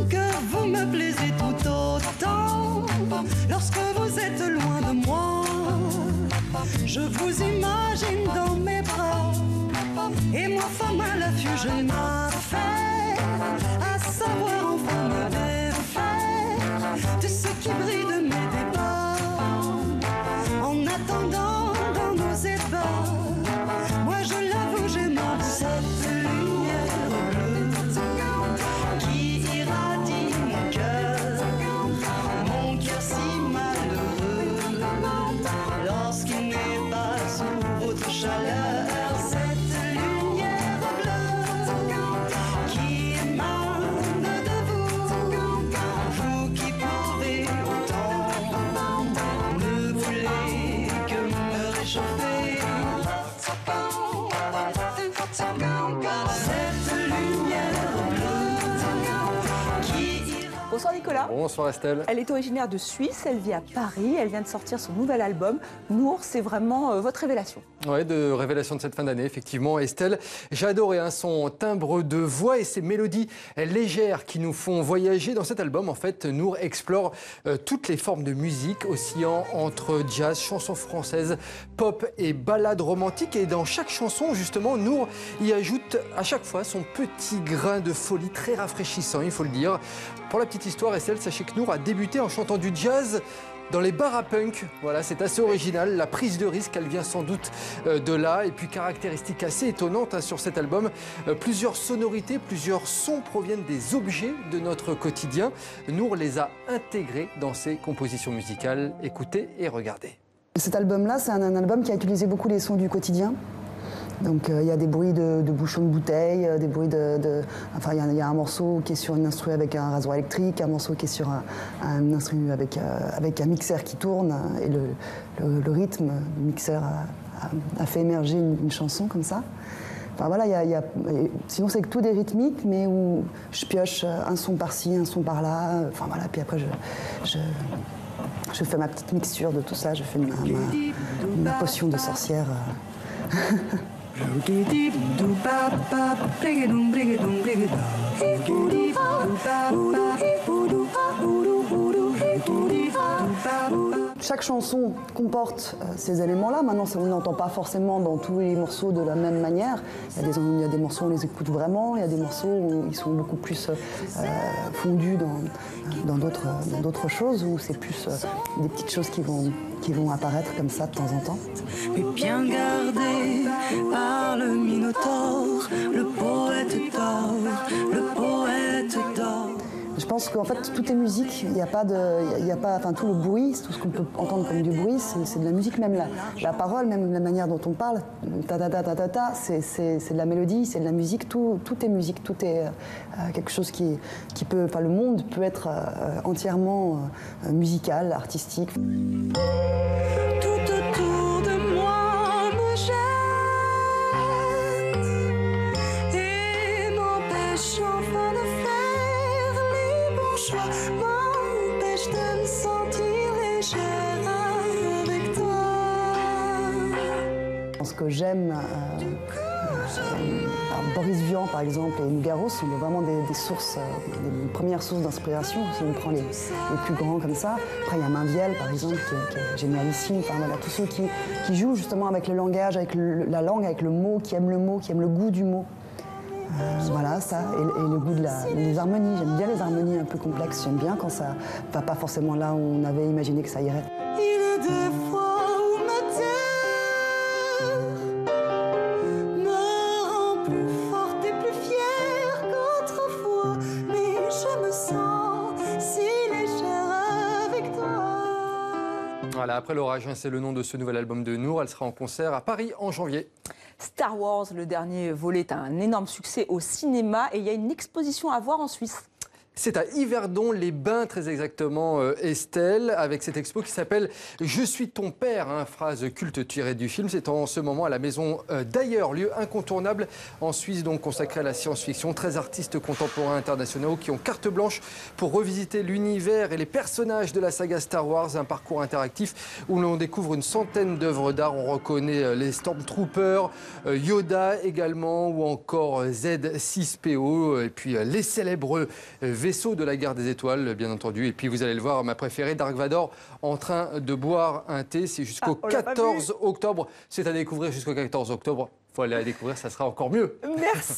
que vous me plaisez tout autant. Lorsque vous êtes loin de moi, je vous imagine dans mes bras. Et moi, femme à l'affût, je m'affaire à savoir enfin me défaire de ce qui brille de mes débats. En attendant dans nos ébats, moi je l'avoue, j'aime cette lumière bleue qui irradie mon cœur si malheureux. Lorsqu'il n'est pas sous votre chaleur, cette lumière bleue qui émane de vous qui pouvez autant ne voulez que me réchauffer. Cette lumière bleue qui ira. Bonsoir Nicolas. Bonsoir Estelle. Elle est originaire de Suisse, elle vit à Paris, elle vient de sortir son nouvel album. Nour, c'est vraiment votre révélation. Ouais, de révélation de cette fin d'année, effectivement. Estelle, j'ai adoré son timbre de voix et ses mélodies légères qui nous font voyager. Dans cet album, en fait, Nour explore toutes les formes de musique, oscillant entre jazz, chansons françaises, pop et ballades romantiques. Et dans chaque chanson, justement, Nour y ajoute à chaque fois son petit grain de folie très rafraîchissant, il faut le dire. Pour la petite histoire, Estelle, sachez que Nour a débuté en chantant du jazz dans les bars à punk. Voilà, c'est assez original. La prise de risque, elle vient sans doute de là. Et puis, caractéristique assez étonnante sur cet album, plusieurs sonorités, plusieurs sons proviennent des objets de notre quotidien. Nour les a intégrés dans ses compositions musicales. Écoutez et regardez. Cet album-là, c'est un album qui a utilisé beaucoup les sons du quotidien. Donc il y a des bruits de bouchons de bouteilles, des bruits enfin il y a un morceau qui est sur une instru avec un rasoir électrique, un morceau qui est sur un instru avec un mixeur qui tourne, et le rythme du mixeur a fait émerger une chanson comme ça. Enfin voilà, sinon c'est que tout des rythmiques, mais où je pioche un son par-ci, un son par-là, enfin voilà, puis après je fais ma petite mixture de tout ça, je fais ma potion de sorcière. Chaque chanson comporte ces éléments-là. Maintenant, on n'entend pas forcément dans tous les morceaux de la même manière. Il y a des morceaux où on les écoute vraiment, il y a des morceaux où ils sont beaucoup plus fondus dans d'autres choses, où c'est plus des petites choses qui vont apparaître comme ça de temps en temps. Mais bien gardé par le Minotaure, le poète d'or, le poète d'or. Je pense qu'en fait, tout est musique. Il n'y a pas, enfin, tout le bruit, tout ce qu'on peut entendre comme du bruit, c'est de la musique. Même la parole, même la manière dont on parle, c'est de la mélodie, c'est de la musique. Tout est musique, tout est quelque chose qui peut, enfin, le monde peut être entièrement musical, artistique. Tout autour de moi me gêne et m'empêche enfin de faire les bons choix, m'empêche de me sentir légère avec toi. Ce que j'aime, Boris Vian par exemple et Nougaro sont vraiment des sources, des premières sources d'inspiration. Si on prend les plus grands comme ça. Après il y a Mainviel par exemple qui est génialissime. Enfin, voilà, tous ceux qui jouent justement avec le langage, avec la langue, avec le mot, qui aiment le goût du mot. Voilà ça, et le goût des harmonies. J'aime bien les harmonies un peu complexes. J'aime bien quand ça va pas forcément là où on avait imaginé que ça irait. Il est des fois où ma terre me rend plus forte et plus fière qu'autrefois, mais je me sens si légère avec toi. Voilà, après l'orage, c'est le nom de ce nouvel album de Nour. Elle sera en concert à Paris en janvier. Star Wars, le dernier volet, est un énorme succès au cinéma et il y a une exposition à voir en Suisse. C'est à Yverdon-les-Bains, très exactement, Estelle, avec cette expo qui s'appelle « Je suis ton père », phrase culte tirée du film. C'est en ce moment à la maison d'Ailleurs, lieu incontournable en Suisse, donc consacré à la science-fiction. 13 artistes contemporains internationaux qui ont carte blanche pour revisiter l'univers et les personnages de la saga Star Wars. Un parcours interactif où l'on découvre une centaine d'œuvres d'art. On reconnaît les Stormtroopers, Yoda également, ou encore Z6PO, et puis les célèbres vaisseaux vaisseau de la guerre des étoiles, bien entendu. Et puis vous allez le voir, ma préférée, Dark Vador, en train de boire un thé. C'est jusqu'au 14 octobre. C'est à découvrir jusqu'au 14 octobre. Il faut aller la découvrir, ça sera encore mieux. Merci.